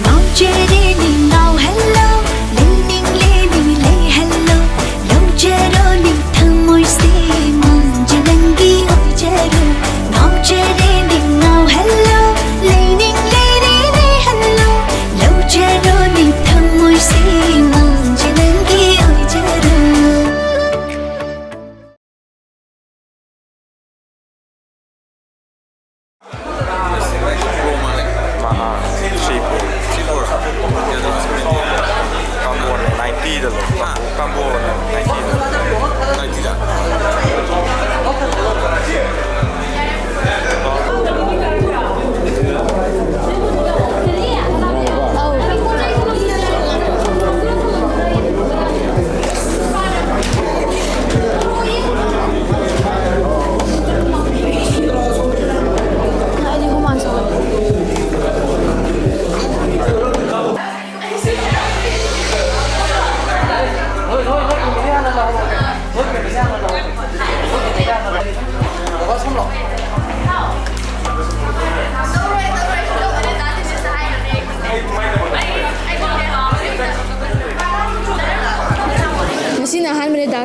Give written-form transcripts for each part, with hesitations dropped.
Ngaojarene Ngaohallo, leaning lay hello. Ngaojarene thamoi se manjalangi oijaro. Ngaojarene Ngaohallo, leaning lay hello. Ngaojarene thamoi se manjalangi oijaro.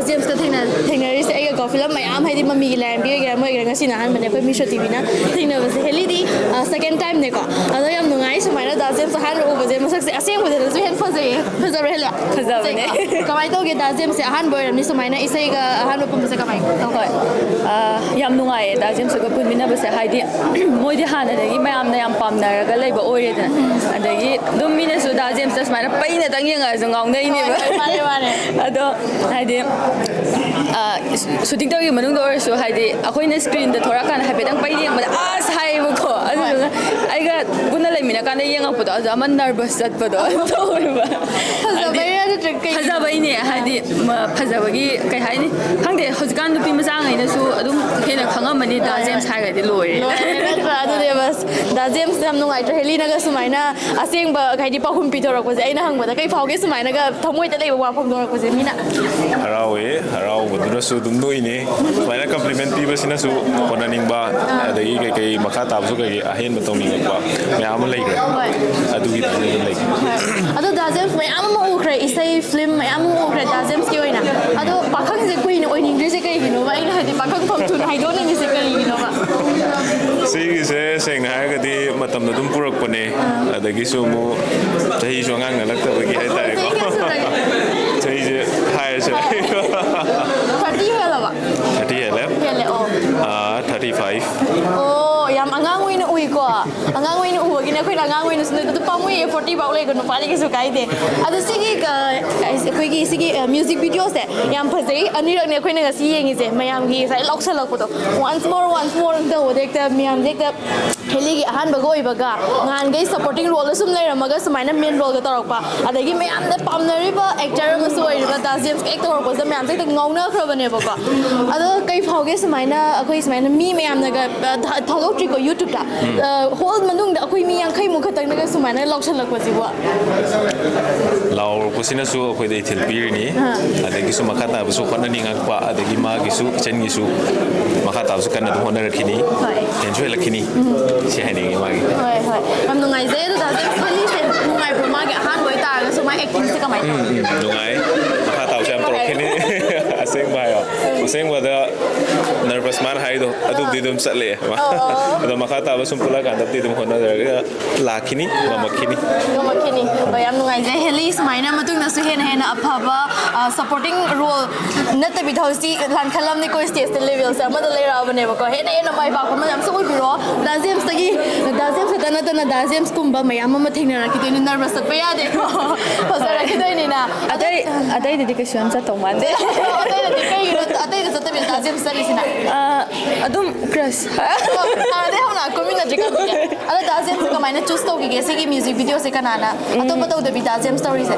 James ka thengnari se aiga film mayam haidi mami gi lam bi ga moi ga ngasi na han mane koi misho tv na thengna base heli di second time ne ko ado yam nungai sumaina da James han ro baje masak se aseng bode su hen faze faza rela faza ne kamai to ge da James han boy ram ni sumaina isai ga han ro pum se kamai hoi yam nungai da James ga pun mina base haidi moi di han da gi mayam na yam pam na ga leiba oire da adagi dum mina su da James sumaina pai na tang yenga zo ngong nei ni ba ado haidi shooting tawgi manung do so haidi akoina screen da thora kan happy dang pai yeng ba as hai bu ko adu aiga guna leimina kan yeng apu da zaman nervous sat ba do to ba hazabai ne haidi phazabagi kai haini khangde hojgan nupi ma jang aina su adum hena khangamani da James hai ga di loi adu de bas da James ham nungai tra heli na ga sumaina aseng ba kai di pahum pi thora ko je aina hang ba da kai phauge sumaina ga thamoi ta leiba wa phom thora ko je mina harau baduna su dum noi ne sumaina compliment pi basina su konaning ba adai kai makha tab su kai ahen ba tawni ba mayam lai ga adu gi lai adu da James mayam ma ukre isai film mayam ukre da James ki oina adu pakhang je kuin oining je kai gino ba ina hadi pakhang phom thun hai do ni se kai gino ba sigi se seng ha ga di matam da dum purak pone adagi su mu tahi so ngang na lakta ba gi hai tai ko tahi je hai se 30 hela ba 30 hele oh 35 oh yam angang win ui ko angang win u gi na khoi angang win su tu pamui 40 ba le ko no pali gi su kai de adu sigi ka khoi gi sigi music video se yam phasei ani rak ne khoi na ga si yengi je mayam gi sai lok salak ko to once more the odek ta miam dek ta heli gi ahan ba goi ba ga ngan gai supporting role sum lai ramaga sumaina main role ga tarak pa adagi mayam da pamnari ba actor ma su oi ba da James actor ko za mayam dek ta ngongna khra bane ba ko ado kai phauge sumaina akhoi sumaina mi mayam na ga thalo tri ko YouTube ta whole manung da akhoi mi yang khai mu khatang na ga sumaina lok chan lak ba ji wa law ko sina su akhoi dei thil pir ni adagi su makata bu su khona ni ngak pa adagi ma gi su chen gi su makata su kan na hona rakhini enjoy lakhini si hai ni ma gi hoi am nungai je da James khali se nungai bu ma ga han boi ta ga su ma acting se ka mai nungai makata su am torkhini aseng ba yo aseng wa da nervous man hai do adu di dum sat le ado makata ba sum pula kan da di dum hona ga lakhini mamakini ba yam nungai je heli sumaina matung na su hena aphaba supporting role nata bi thosi lan khalam ni ko stage level sa ma da le ra bane ba ko hena mai ba ko ma yam su bi ro da James tagi da James ta na da James kumba mayam ma thengna ra ki de nervous pa ya de ko phasara ki de ni na adai de ka sham sa tong man de adai de kai adai de ta bi da James sari sina adum crush de hona community ka ada da James ka maina choose to gi se gi music video se kanana ato pa to de bi da James story se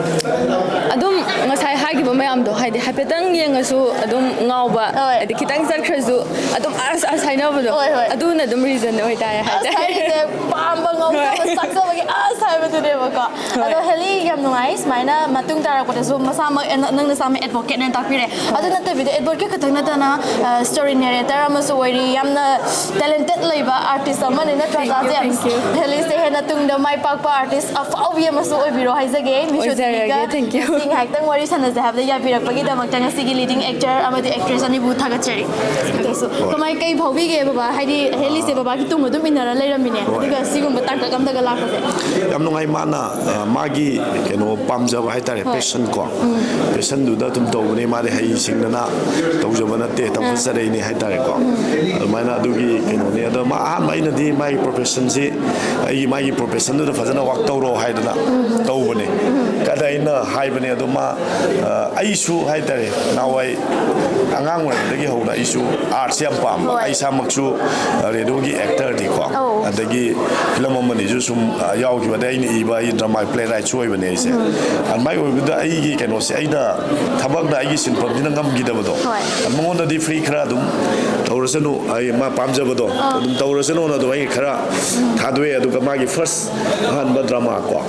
adum ngasai hagi ba mayam do haidi hapetang yengasu adum ngauba adi kitang sar khrazu adum as haina ba do aduna dum reason oi ta haida sai de pam ba ngau ba sak ꯇꯧꯔꯒꯦ ꯑꯁ ꯍꯥꯏꯕꯗꯨꯅꯦꯕꯀꯣ ꯑꯗꯣ heli ꯌꯥꯝ ꯅꯨꯡꯉꯥꯏ ꯁꯨꯃꯥꯏꯅ ꯃꯇꯨꯡ ꯇꯥꯔꯛꯄꯗꯁꯨ ꯃꯁꯥꯃꯛ ꯅꯪꯅ ꯁꯥꯃꯛ ꯑꯦꯗꯚꯣꯀꯦꯠꯅ ꯇꯥꯛꯄꯤꯔꯦ ꯑꯗꯨ ꯅꯠꯇꯕꯤꯗ ꯑꯦꯗꯚꯣꯀꯦꯠ ꯈꯛꯇꯪ ꯅꯠꯇꯅ ꯁ꯭ꯇꯣꯔꯤ ꯅꯦꯔꯦꯇꯔ ꯑꯃꯁꯨ ꯑꯣꯏꯔꯤ ꯌꯥꯝꯅ ꯇꯦꯂꯦꯟꯇꯦꯗ ꯂꯩꯕ ꯑꯥꯔꯇꯤꯁ ꯑꯃꯅꯤ ꯅꯠꯇ꯭ꯔꯥ ꯖꯦꯝꯁ ꯍꯦꯂꯤꯁꯦ ꯍꯦꯟꯅ ꯇꯨꯡꯗ ꯃꯥꯏ ꯄꯥꯛꯄ ꯑꯥꯔꯇꯤꯁ ꯑꯐꯥꯎꯕꯤ ꯑꯃꯁꯨ ꯑꯣꯏꯕꯤꯔꯣ ꯍꯥꯏꯖꯒꯦ ꯃꯤꯁꯣꯇꯤꯒ Thank you. ꯉꯁꯤ ꯉꯥꯏꯍꯥꯛꯇꯪ ꯋꯥꯔꯤ ꯁꯥꯟꯅꯖꯦ ꯍꯥꯏꯕꯗ ꯌꯥꯕꯤꯔꯛꯄꯒꯤꯗꯃꯛꯇ ꯉꯁꯤꯒꯤ ꯂꯤꯗꯤꯡ ꯑꯦꯛꯇꯔ ꯑꯃꯗꯤ ꯑꯦꯛꯇ꯭ꯔꯦꯁ ꯑꯅꯤꯕꯨ ꯊꯥꯒꯠꯆꯔꯤ ꯑꯗꯨꯁꯨ ꯀꯃꯥꯏ ꯀꯩ ꯐꯥꯎꯕꯤꯒꯦ ꯕꯕꯥ ꯍꯥꯏꯗꯤ ꯍꯦꯂꯤꯁꯦ ꯕꯕꯥꯒꯤ ꯇꯨꯡ ꯑꯗꯨꯝ ꯏꯟꯅꯔ ꯂꯩꯔꯝꯃꯤꯅꯦ ꯑꯗꯨꯒ ꯁꯤꯒꯨꯝꯕ ꯇꯥꯡꯀꯛ ꯑꯝꯗꯒ ꯂꯥꯛꯄꯁꯦ ꯌꯥꯝ ꯅꯨꯡꯉꯥꯏ ꯃꯥꯅ ꯃꯥꯒꯤ ꯀꯩꯅꯣ ꯄꯥꯝꯖꯕ ꯍꯥꯏꯇꯥꯔꯦ ꯄꯦꯁꯟ ꯀꯣ ꯄꯦꯁꯟꯗꯨꯗ ꯑꯗꯨꯝ ꯇꯧꯕꯅꯤ ꯃꯥꯗꯤ ꯍꯩꯁꯤꯡꯗꯅ ꯇꯧꯖꯕ ꯅꯠꯇꯦ ꯇꯧꯖꯔꯛꯏꯅꯤ ꯍꯥꯏꯇꯥꯔꯦꯀꯣ ꯑꯗꯨꯃꯥꯏꯅ ꯑꯗꯨꯒꯤ ꯀꯩꯅꯣꯅꯤ ꯑꯗꯣ ꯃꯥ ꯑꯍꯥꯟꯕ ꯑꯩꯅꯗꯤ ꯃꯥꯒꯤ ꯄ꯭ꯔꯣꯐꯦꯁꯟꯁꯤ ꯃꯥꯒꯤ ꯄ꯭ꯔꯣꯐꯦꯁꯟꯗꯨꯗ ꯐꯖꯅ ꯋꯥꯛ ꯇꯧꯔꯣ ꯍꯥꯏꯗꯅ ꯇꯧꯕꯅꯦ ꯀꯗꯥ ꯑꯩꯅ ꯍꯥꯏꯕꯅꯦ ꯑꯗꯣ ꯃꯥ ꯑꯩꯁꯨ ꯍꯥꯏꯇꯥꯔꯦ ꯅꯍꯥꯟꯋꯥꯏ ꯑꯉꯥꯡ ꯑꯣꯏꯔꯤꯉꯩꯗꯒꯤ ꯍꯧꯅ ꯑꯩꯁꯨ ꯑꯥꯔꯠꯁꯦ ꯌꯥꯝ ꯄꯥꯝꯕ ꯑꯩ ꯏꯁꯥꯃꯛꯁꯨ ꯔꯦꯗꯤꯑꯣꯒꯤ ꯑꯦꯛꯇꯔꯅꯤꯀꯣ ꯑꯗꯒꯤ ꯐꯤꯂꯝ ꯑꯃꯅꯤꯁꯨ ꯁꯨꯝ ꯌꯥꯎꯈꯤꯕꯗ ꯑꯩꯅ ꯏꯕ ꯑꯩ ꯗ꯭ꯔꯃꯥ ꯄ꯭ꯂꯦ ꯔꯥꯏꯠꯁꯨ ꯑꯣꯏꯕꯅꯦ ꯑꯩꯁꯦ ꯑꯗꯨꯃꯥꯏꯅ ꯑꯣꯏꯕꯗ ꯑꯩꯒꯤ ꯀꯩꯅꯣꯁꯦ ꯑꯩꯅ ꯊꯕꯛꯅ ꯑꯩꯒꯤ ꯁꯤꯟꯐꯝꯁꯤꯅ ꯉꯝꯈꯤꯗꯕꯗꯣ ꯃꯉꯣꯟꯗꯗꯤ ꯐ꯭ꯔꯤ ꯈꯔ ꯑꯗꯨꯝ ꯇꯧꯔꯁꯅꯨ ꯑꯩ ꯃꯥ ꯄꯥꯝꯖꯕꯗꯣ ꯑꯗꯨꯝ ꯇꯧꯔꯁꯅꯨꯅ ꯑꯗꯨꯝ ꯑꯩ ꯈꯔ ꯊꯥꯗꯣꯛꯑꯦ ꯑꯗꯨꯒ ꯃꯥꯒꯤ ꯐꯥꯔꯁ ꯑꯍꯥꯟꯕ ꯗ꯭ꯔꯃꯥ ꯀꯣ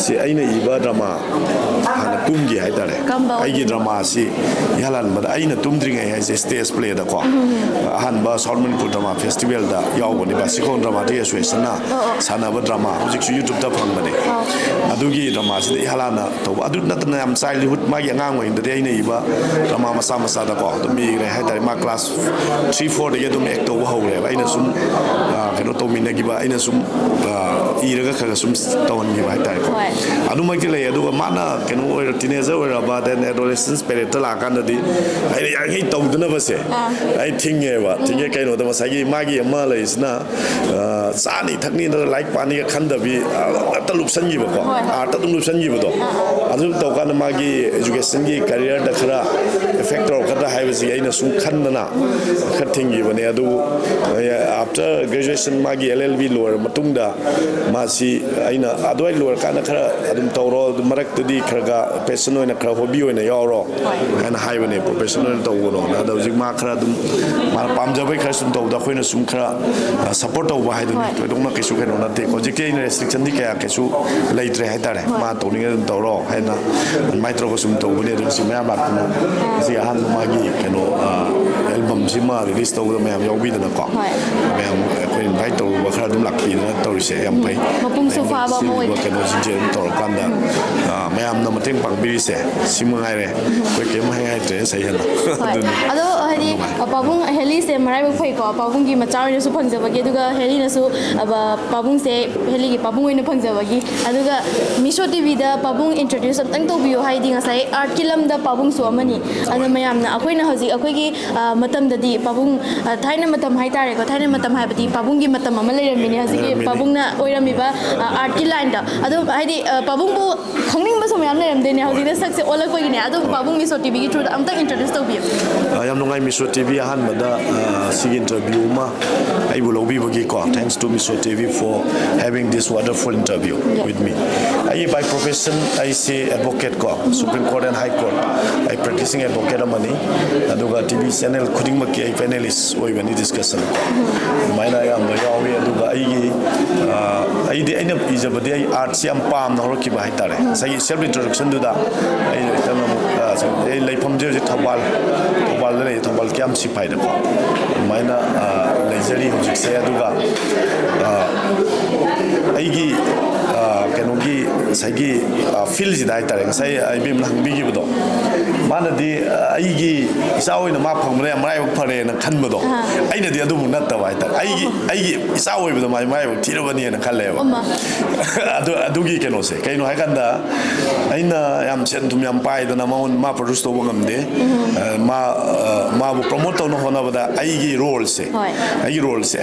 ꯁꯤ ꯑꯩꯅ ꯏꯕ ꯗ꯭ꯔꯃꯥ ꯍꯥꯟꯅ ꯀꯨꯝꯈꯤ ꯍꯥꯏꯇꯥꯔꯦ ꯑꯩꯒꯤ ꯗ꯭ꯔꯃꯥꯁꯤ ꯏꯍꯥꯟꯍꯟꯕꯗ ꯑꯩꯅ ꯇꯨꯝꯗ꯭ꯔꯤꯉꯩ ꯍꯥꯏꯁꯦ ꯁ꯭ꯇꯦꯖ ꯄ꯭ꯂꯦꯗꯀꯣ ꯑꯍꯥꯟꯕ ꯁꯥꯎꯠ ꯃꯅꯤꯄꯨꯔ ꯗ꯭ꯔꯃꯥ ꯐꯦꯁꯇꯤꯚꯦꯜꯗ ꯌꯥꯎꯕꯅꯦ ꯕꯥꯁꯤꯈꯣꯡ ꯗ꯭ꯔꯃꯥꯇꯤꯛ ꯑꯦꯁꯣꯁꯤꯌꯦꯁꯟꯅ ꯁꯥꯟꯅꯕ ꯗ꯭ꯔꯃꯥ ꯍꯧꯖꯤꯛꯁꯨ ꯌꯨꯇ꯭ꯌꯨꯕꯇ ꯐꯪꯕꯅꯦ ꯑꯗꯨꯒꯤ ꯗ꯭ꯔꯃꯥꯁꯤꯗ ꯏꯍꯥꯟ ꯍꯥꯟꯅ ꯇꯧꯕ ꯑꯗꯨ ꯅꯠꯇꯅ ꯌꯥꯝ ꯆꯥꯏꯜꯍꯨꯗ ꯃꯥꯒꯤ ꯑꯉꯥꯡ ꯑꯣꯏꯔꯤꯉꯩꯗꯗꯤ ꯑꯩꯅ ꯏꯕ ꯗ꯭ꯔꯃꯥ ꯃꯆꯥ ꯃꯆꯥꯗꯀꯣ ꯑꯗꯨꯝ ꯏꯈ꯭ꯔꯦ ꯍꯥꯏꯇꯥꯔꯦ ꯃꯥ ꯀ꯭ꯂꯥꯁ 3-4ꯗꯒꯤ ꯑꯗꯨꯝ ꯑꯦꯛ ꯇꯧꯕ ꯍꯧꯔꯦꯕ ꯑꯩꯅ ꯁꯨꯝ ꯀꯩꯅꯣ ꯇꯧꯃꯤꯟꯅꯈꯤꯕ ꯑꯩꯅ ꯁꯨꯝ ꯏꯔꯒ ꯈꯔ ꯁꯨꯝ ꯇꯧꯍꯟꯈꯤꯕ ꯍꯥꯏꯇꯥꯔꯦꯀꯣ ꯑꯗꯨꯃꯛꯇꯤ ꯂꯩ ꯑꯗꯨꯒ ꯃꯥꯅ ꯀꯩꯅꯣ ꯑꯣꯏꯔ ꯇꯤꯅꯦꯖꯔ ꯑꯣꯏꯔꯕ ꯗꯦꯟ ꯑꯦꯗꯣꯂꯦꯁꯦꯟꯁ ꯄꯦꯔꯦꯠꯇ ꯂꯥꯛꯀꯥꯟꯗꯗꯤ ꯑꯩꯅ ꯌꯥꯔꯤꯉꯩ ꯇꯧꯗꯅꯕꯁꯦ ꯑꯩ ꯊꯤꯡꯉꯦꯕ ꯀꯩꯅꯣꯗ ꯉꯁꯥꯏꯒꯤ ꯃꯥꯒꯤ ꯑꯃ ꯂꯩꯔꯤꯁꯤꯅ ꯆꯥꯅꯤ ꯊꯛꯅꯤꯗ ꯂꯥꯏꯔꯤꯛ ꯄꯥꯅꯤꯒ ꯈꯟꯗꯕꯤ ꯑꯃꯠꯇ ꯂꯨꯞꯁꯟꯈꯤꯕꯀꯣ ꯑꯥꯔꯠꯇ ꯑꯗꯨꯝ ꯂꯨꯞꯁꯟꯈꯤꯕꯗꯣ ꯑꯗꯨ ꯇꯧꯀꯥꯟꯗ ꯃꯥꯒꯤ ꯏꯖꯨꯀꯦꯁꯟꯒꯤ ꯀꯦꯔꯤꯌꯔꯗ ꯈꯔ ꯏꯐꯦꯛ ꯇꯧꯔꯛꯀꯗ꯭ꯔꯥ ꯍꯥꯏꯕꯁꯤ ꯑꯩꯅ ꯁꯨꯝ ꯈꯟꯗꯅ ꯈꯔ ꯊꯤꯡꯈꯤꯕꯅꯦ ꯑꯗꯨ ꯑꯥꯐꯇꯔ ꯒ꯭ꯔꯦꯖꯨꯑꯦꯁꯟ ꯃꯥꯒꯤ LLB ꯂꯣꯏꯔ ꯃꯇꯨꯡꯗ ꯃꯥꯁꯤ ꯑꯩꯅ ꯑꯗꯨꯋꯥꯏ ꯂꯣꯏꯔꯀꯥꯟꯗ ꯈꯔ ꯑꯗꯨꯝ ꯇꯧꯔꯣ ꯑꯗꯨ ꯃꯔꯛꯇꯗꯤ ꯈꯔ ꯄꯦꯁꯟ ꯑꯣꯏꯅ ꯈꯔ ꯍꯣꯕꯤ ꯑꯣꯏꯅ ꯌꯥꯎꯔꯣ ꯍꯥꯏꯅ ꯍꯥꯏꯕꯅꯦ ꯄ꯭ꯔꯣꯐꯦꯁꯟ ꯑꯣꯏꯅ ꯇꯧꯒꯅꯣꯅ ꯑꯗꯣ ꯍꯧꯖꯤꯛ ꯃꯥ ꯈꯔ ꯑꯗꯨꯝ ꯃꯥꯅ ꯄꯥꯝꯖꯕꯩ ꯈꯔ ꯁꯨꯝ ꯇꯧꯕꯗ ꯑꯩꯈꯣꯏꯅ ꯁꯨꯝ ꯈꯔ ꯁꯞꯄꯣꯔꯠ ꯇꯧꯕ ꯍꯥꯏꯗꯨꯅꯤ ꯊꯣꯏꯗꯣꯛꯅ ꯀꯩꯁꯨ ꯀꯩꯅꯣ ꯅꯠꯇꯦ ꯍꯧꯖꯤꯛꯇꯤ ꯑꯩꯅ ꯔꯦꯁꯇ꯭ꯔꯤꯛꯁꯟꯗꯤ ꯀꯌꯥ ꯀꯩꯁꯨ ꯂꯩꯇ꯭ꯔꯦ ꯍꯥꯏꯇꯥꯔꯦ ꯃꯥ ꯇꯧꯅꯤꯡꯉꯦ ꯑꯗꯨꯝ ꯇꯧꯔꯣ ꯍꯥꯏꯅ ꯑꯗꯨꯃꯥꯏꯅ ꯇꯧꯔꯒ ꯁꯨꯝ ꯇꯧꯕꯅꯦ ꯑꯗꯨ ꯁꯤ ꯃꯌꯥꯝ ꯂꯥꯛꯇꯅ ꯉꯁꯤ ꯑꯍꯥꯟꯕ ꯃꯥꯒꯤ ꯀꯩꯅꯣ ꯑꯦꯜꯕꯝꯁꯤꯃ ꯔꯤꯂꯤꯁ ꯇꯧꯕꯗ ꯃꯌꯥꯝ ꯌꯥꯎꯕꯤꯗꯅꯀꯣ ꯃꯌꯥꯝ ꯑꯩꯈꯣꯏ ꯏꯟꯚꯥꯏꯠ ꯇꯧꯔꯨꯕ ꯈꯔ ꯑꯗꯨꯝ ꯂꯥꯛꯄꯤꯗꯅ ꯇꯧꯔꯤꯁꯦ ꯌꯥꯝ ꯐꯩ ꯃꯄꯨꯡꯁꯨ ꯐꯥꯕ ꯑꯃ ꯑꯣꯏ ꯀꯩꯅꯣꯁꯤꯡꯁꯦ ꯑꯗꯨꯝ ꯇꯧꯔꯀꯥꯟꯗ ꯃꯌꯥꯝꯅ ꯃꯇꯦꯡ ꯄꯥꯡꯕꯤꯔꯤꯁꯦ ꯁꯤ ꯃꯉꯥꯏꯔꯦ ꯑꯩꯈꯣꯏ ꯀꯩꯝ ꯍꯥꯏꯇ꯭ꯔꯦ ꯁꯩ ꯍꯦꯟꯅ ꯑꯗꯣ ꯍꯥꯏꯗꯤ ꯄꯥꯕꯨꯡ ꯍꯦꯂꯤꯁꯦ ꯃꯔꯥꯏꯕꯛ ꯐꯩꯀꯣ ꯄꯥꯕꯨꯡꯒꯤ ꯃꯆꯥ ꯑꯣꯏꯅꯁꯨ ꯐꯪꯖꯕꯒꯤ ꯑꯗꯨꯒ ꯍꯦꯂꯤꯅꯁꯨ ꯄꯥꯕꯨꯡꯁꯦ ꯍꯦꯂꯤꯒꯤ ꯄꯥꯕꯨꯡ ꯑꯣꯏꯅ ꯐꯪꯖꯕꯒꯤ ꯑꯗꯨꯒ ꯃꯤꯁꯣ ꯇꯤꯚꯤꯗ ꯄꯥꯕꯨꯡ ꯏꯟꯇ꯭ꯔꯣꯗ꯭ꯌꯨꯁ ꯑꯝꯇꯪ ꯇꯧꯕꯤꯌꯣ ꯍꯥꯏꯗꯤ ꯉꯁꯥꯏ ꯑꯥꯔꯠꯀꯤ ꯂꯝꯗ ꯄꯥꯕꯨꯡꯁꯨ ꯑꯃꯅꯤ ꯑꯗꯣ ꯃꯌꯥꯝꯅ ꯑꯩꯈꯣꯏꯅ ꯍꯧꯖꯤꯛ ꯑꯩꯈꯣꯏꯒꯤ ꯃꯇꯝꯗꯗꯤ ꯄꯥꯕꯨꯡ ꯊꯥꯏꯅ ꯃꯇꯝ ꯍꯥꯏꯇꯥꯔꯦꯀꯣ ꯊꯥꯏꯅ ꯃꯇꯝ ꯍꯥꯏꯕꯗꯤ ꯄꯥꯕꯨꯡꯒꯤ ꯃꯇꯝ ꯑꯃ ꯂꯩꯔꯝꯃꯤꯅꯦ ꯍꯧꯖꯤꯛꯀꯤ ꯄꯥꯕꯨꯡꯅ ꯑꯣꯏꯔꯝꯃꯤꯕ ꯑꯥꯔꯠꯀꯤ ꯂꯥꯏꯟꯗ ꯑꯗꯣ ꯍꯥꯏꯗꯤ ꯄꯥꯕꯨꯡꯕꯨ ꯈꯪꯅꯤꯡꯕꯁꯨ ꯃꯌꯥꯝ ꯂꯩꯔꯝꯗꯣꯏꯅꯦ ꯍꯧꯖꯤꯛꯇ ꯁꯛꯁꯦ ꯑꯣꯜꯂꯛꯄꯒꯤꯅꯦ ꯑꯗꯨ ꯄꯥꯕꯨꯡ ꯃꯤꯁꯣ ꯇꯤꯚꯤꯒꯤ ꯊ꯭ꯔꯨꯗ ꯑꯝꯇꯪ ꯏꯟꯇ꯭ꯔꯣꯗ꯭ꯌꯨꯁ ꯇꯧꯕꯤꯌꯨ ꯌꯥꯝ ꯅꯨꯡꯉꯥꯏ ꯃꯤꯁꯣ ꯇꯤꯚꯤ ꯑꯍꯥꯟꯕꯗ ꯁꯤꯒꯤ ꯏꯟꯇꯔꯚ꯭ꯌꯨ ꯑꯃ ꯑꯩꯕꯨ ꯂꯧꯕꯤꯕꯒꯤꯀꯣ thanks to Miso TV for having this wonderful interview with me ꯑꯩ ꯕꯥꯏ ꯄ꯭ꯔꯣꯐꯦꯁꯟ ꯑꯩꯁꯦ ꯑꯦꯗꯚꯣꯀꯦꯠ ꯀꯣ supreme court and high court ꯑꯩ ꯄ꯭ꯔꯦꯛꯇꯤꯁꯤꯡ ꯑꯦꯗꯚꯣꯀꯦꯠ ꯑꯃꯅꯤ ꯑꯗꯨꯒ ꯇꯤꯚꯤ ꯆꯦꯅꯦꯜ ꯈꯨꯗꯤꯡꯃꯛꯀꯤ ꯑꯩ ꯄꯦꯅꯦꯂꯤꯁ ꯑꯣꯏꯕꯅꯤ ꯗꯤꯁꯀꯁꯟ ꯑꯗꯨꯃꯥꯏꯅ ꯑꯌꯥꯝꯕ ꯌꯥꯎꯋꯤ ꯑꯗꯨꯒ ꯑꯩꯅ ꯏꯖꯕꯗꯤ ꯑꯩ ꯑꯥꯔꯠꯁꯤ ꯌꯥꯝ ꯄꯥꯝꯅ ꯍꯧꯔꯛꯈꯤꯕ ꯍꯥꯏꯇꯥꯔꯦ ꯉꯁꯥꯏꯒꯤ ꯁꯦꯜꯐ ꯏꯟꯇ꯭ꯔꯣꯗꯛꯁꯟꯗꯨꯗ ꯑꯩ ꯂꯩꯐꯝꯁꯦ ꯍꯧꯖꯤꯛ ꯊꯧꯕꯥꯜꯗ ꯂꯩ ꯊꯧꯕꯥꯜ ꯀꯤꯌꯥꯝ ꯁꯤꯐꯥꯏꯗꯀꯣ ꯑꯗꯨꯃꯥꯏꯅ ꯂꯩꯖꯔꯤ ꯍꯧꯖꯤꯛꯁꯦ ꯑꯗꯨꯒ ꯑꯩꯒꯤ ꯀꯩꯅꯣꯒꯤ ꯉꯁꯥꯏꯒꯤ ꯐꯤꯜꯁꯤꯗ ꯍꯥꯏꯇꯥꯔꯦ ꯉꯁꯥꯏ ꯑꯩꯕꯦꯝꯅ ꯍꯪꯕꯤꯈꯤꯕꯗோ ꯃꯥꯅꯗꯤ ꯑꯩꯒꯤ ꯏꯆꯥ ꯑꯣꯏꯅ ꯃꯥ ꯐꯪꯕꯅ ꯌꯥꯝ ꯃꯔꯥꯏꯕꯛ ꯐꯔꯦꯅ ꯈꯟꯕꯗோ ꯑꯩꯅꯗꯤ ꯑꯗꯨꯃꯨꯛ ꯅꯠꯇꯕ ꯍꯥꯏꯇꯥꯔꯦ ꯑꯩꯒꯤ ꯏꯆꯥ ꯑꯣꯏꯕꯗ ꯃꯥ ꯃꯔꯥꯏꯕꯛ ꯊꯤꯔꯕꯅꯤꯅ ꯈꯜꯂꯦꯕ ꯑꯗꯨꯒꯤ ꯀꯩꯅꯣꯁꯦ ꯀꯩꯅꯣ ꯍꯥꯏꯀꯥꯟꯗ ꯑꯩꯅ ꯌꯥꯝ ꯁꯦꯟ ꯊꯨꯝ ꯌꯥम ꯄꯥꯏꯗꯅ ꯃꯥ ꯄ꯭ꯔꯣꯗ꯭ꯌꯨꯁ ꯇꯧꯕ ꯉꯝꯗꯦ ꯃꯥꯕꯨ ꯄ꯭ꯔꯣꯃꯣꯠ ꯇꯧꯅ ꯍꯣꯠꯅꯕꯗ ꯑꯩꯒꯤ ꯔꯣꯜꯁꯦ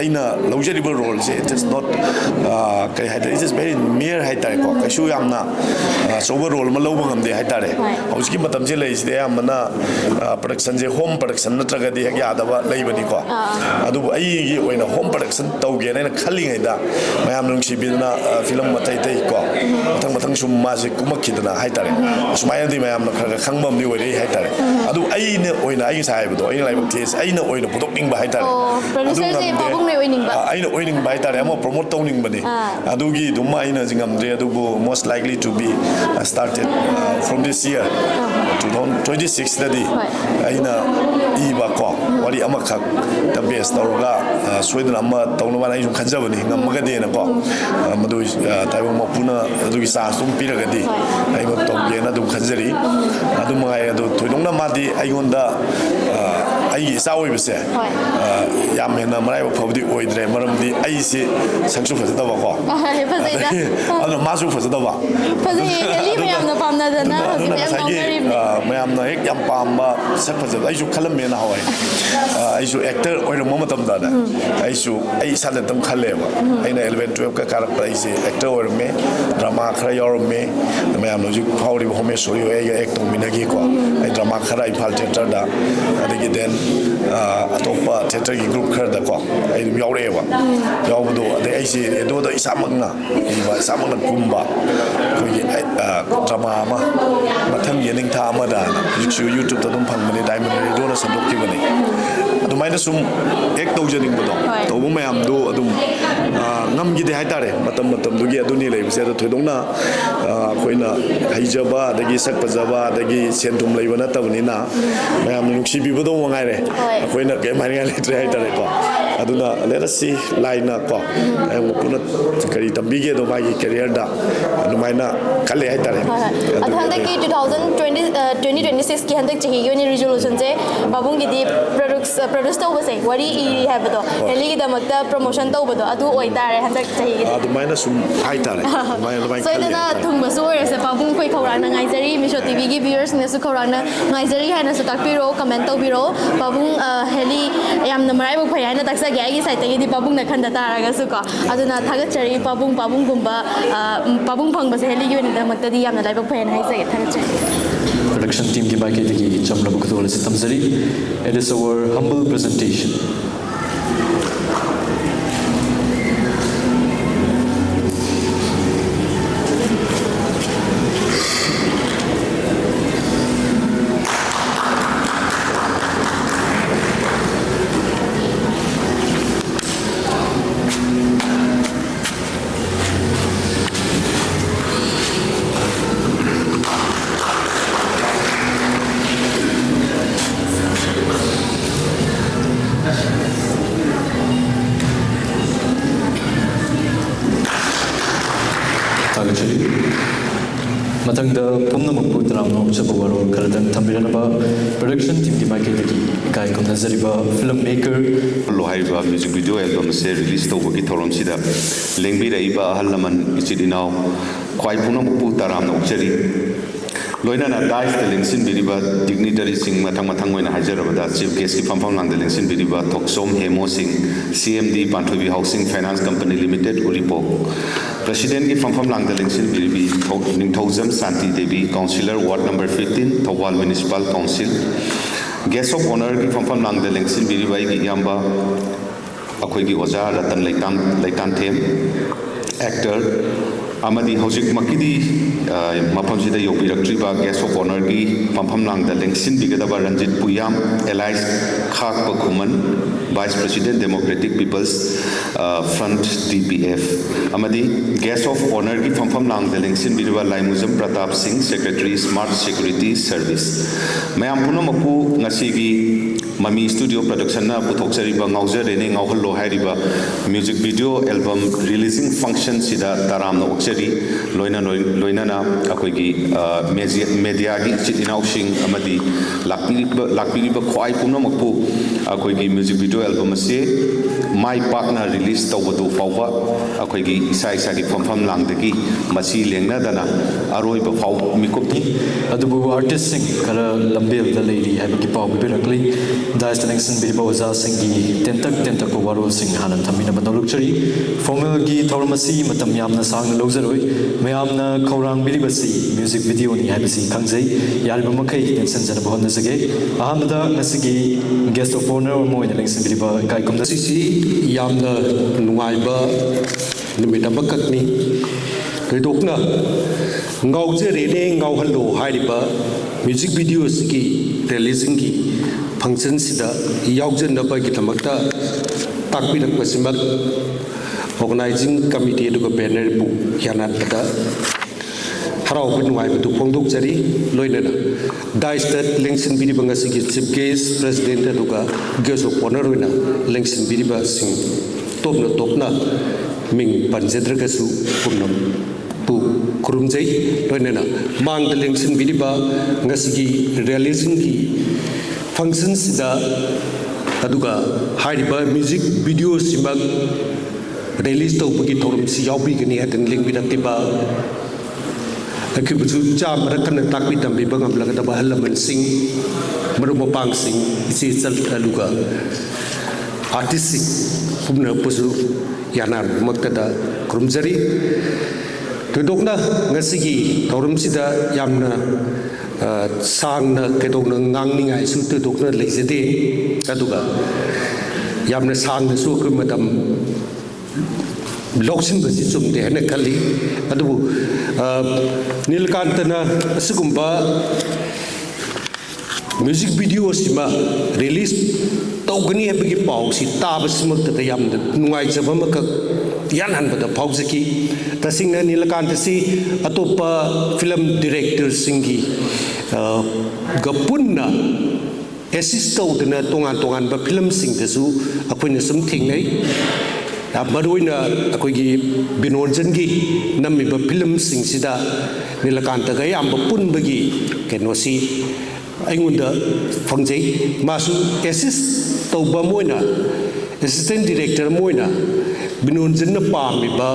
ꯑꯩꯅ ꯂꯧꯖꯔꯤꯕ ꯔꯣꯜꯁꯦ ꯏꯠ ꯏꯁ ꯅꯣट ꯀꯩ ꯍꯥꯏꯇꯥꯔꯦ ꯏꯠ ꯏꯁ ꯚꯦꯔꯤ ꯃꯤꯌꯔ ꯍꯥꯏꯇꯥꯔꯦꯀꯣ ꯀꯩꯁꯨ ꯌꯥꯝꯅ ꯑꯆꯧꯕ ꯔꯣꯜ ꯑꯃ ꯂꯧꯕ ꯉꯝꯗꯦ ꯍꯥꯏꯇꯥꯔꯦ ꯍꯧꯖꯤꯛꯀꯤ ꯃꯇꯝꯁꯦ ꯂꯩꯔꯤꯁꯤꯗꯤ ꯑꯌꯥꯝꯕꯅ ꯄ꯭ꯔꯗꯛꯁꯟꯁꯦ ꯍꯣꯝ ꯄ꯭ꯔꯗꯛꯁꯟ ꯅꯠꯇ꯭ꯔꯒꯗꯤ ꯍꯦꯛ ꯌꯥꯗꯕ ꯂꯩꯕꯅꯤꯀꯣ ꯑꯗꯨꯕꯨ ꯑꯩꯒꯤ ꯑꯣꯏꯅ ꯍꯣꯝ ꯄ꯭ꯔꯗꯛꯁꯟ ꯇꯧꯒꯦꯅ ꯑꯩꯅ ꯈꯜꯂꯤꯉꯩꯗ ꯃꯌꯥꯝ ꯅꯨꯡꯁꯤꯕꯤꯗꯅ ꯐꯤꯂꯝ ꯑꯇꯩ ꯀꯣ ꯃꯊꯪ sum masi kumakidana haitare sumaya di mayam na khara khangmam ni oi haitare adu aina oina ai sai bdo aina lai tes aina oina pudok ning ba haitare producer je babung ne oining ba aina oining ba haitare amo promote towning bani adu gi duma aina jingam de adu most likely to be started from this year 2026 dadi aina iba ko wari amakak the best tawga sweden amma tawna bana isum khanjabani ngamaga de na ko madu taibo mapuna adu gi sa sum piragadi ai mo tawge na dum khanjari adu mangai adu thoidongna madi aigonda ai sa oi bese yamena marai phobdi oidre maramdi ai se saksu phajada ba ko adu masu phajada ba phajai eli mayam na pamna dana mayam na ek yam pamba sak phajada ai su khalam me na hawai ai su actor oir mo matam da ai su ai sa da tam khale ba ai na 11 12 ka character ai se actor oir me drama khara yor me mayam no ju phawri bo me so yo ai actor minagi ko ai drama khara ai phal theater da adigi den atopa theater gi group khara da ko ai dum yaure ba yawdo adai ai se do da isa magna ba isa magna kumba ko gi drama ma matham yening tha ma da YouTube ta dum phang mani diamond do na sandok ki bani adumai sum ek tawjaning bodo tawbu mayam do adum ngam gi de haitare matam matam du gi aduni lei bise da thoidongna koina haijaba dagi sak pajaba dagi sentum leibana tabnina mayam nuksi bi bodo wangai re koina ke mari ngai le haitare ko aduna let us see line ko ai puna kari tambi ge do magi career da adumai na kale haitare adhan ki 2026 ki handak chahi yoni resolution je babung gi di produce to base wari I have do heli gi damakta promotion to bodo adu oi tare handak chahi gi adumai na sum haitare so idana thungba so ore se babung koi khawrang na ngaijari misho tv gi viewers ne su khawrang na ngaijari haina su takpiro comment to biro babung heli yam na marai bu phai haina taksa gi agi site gi di babung na khanda taraga su ko aduna thagachari babung gumba babung phang base heli gi ne damakta di yam na laibak phai na haise thagachari production team ki baike de ki chamla bukdol se tamzari. It is our humble presentation. Matangda pumna mukpu drama usaba waro karadan thambiranaba production team ki maiketaki kai kom nazariba filmmaker lohaiba music video album se release tawbagi thorom sida lengbi raiba halaman ichidinaw kwai pumna mukpu taramna ukchari loina na dice the lengsin biriba dignitary sing mathang oina hajarabada chief guest ki famfam lang the lengsin biriba thoksom hemo sing cmd panthobi housing finance company limited uripo president ki famfam lang the lengsin biribi ningthozam santi devi councillor ward number 15 thawal municipal council guest of honor ki famfam lang the lengsin biriba ki yamba akhoi ki oja ratan laitan them actor amadi hojik makidi mapam sida yobiraktriba guest of honor gi pampham lang da lengsin bigadaba ranjit puyam allies khak pakhuman vice president democratic people's front dpf amadi guest of honor gi pampham lang da lengsin biriba laimuzam pratap singh secretary smart security service mayam puno mapu ngasi gi mami studio production na puthokchariba Ngaojarene Ngaohallo hairiba music video album releasing function sida taramna ukchari loina na akoi gi media gi chitinausing amadi lakpiriba khwai pumna makpu akoi gi music video album ase my partner release tawadu fawwa akoi gi isa gi famfam langdagi masi lengna dana aroiba faw mikopni adubu artist sing kala lambel da lady habaki paw birakli dais connection biriba oza singi tentak waro sing hanan thamina badolukchari formal gi thormasi matam yamna sang lozaroi mayamna khawrang biribasi music video ni habisi khangjai yarba makai tension jana bahna sage ahamda nasigi guest of honor moina election biriba kai komda sisi yamna nuaiba numit abakakni Thidokna Ngaojarene Ngaohallo hairiba music videos ki releasing ki function sida yaujannaba ki tamakta takpirak pasimak organizing committee aduga banner bu yanat pada harau benwai betu pongdok jari loinana daistat lengsin biri bangasi ki chief guest president aduga guest of honor wina lengsin biri ba sing topna ming panjedraga su purnam pu kurumjai loinana mang da lengsin biri ba ngasi ki realizing ki function sida aduga hairiba music videos simak release to bagi thorum si yaubi gani hatin link bidatiba akibuju jam rakan takbi tambi bangam lagada bahalaman sing marumapang sing isi sal aluga artistic pumna pusu yanar maktada kurumjari tudokna ngasigi thorum sida yamna sangna kedokna ngangningai su tudokna leisede aduga yamna sangna su ku madam loksin basi chumde hena khali adu nilkantana asugumba music video sima release tawgani habigi paw si tabasimak ta yamna nungai jaba makak yanan bada pausaki tasingna nilkanta si atopa film director singi gapunna assist tawdana tongan ba film sing dasu akoina sum thingai Maruina akoigi binonjangi namiba film sing sida nilakanta ga yamba punbagi kenosi aingunda fangjai masu assist tawba moina assistant director moina binonjanna pamiba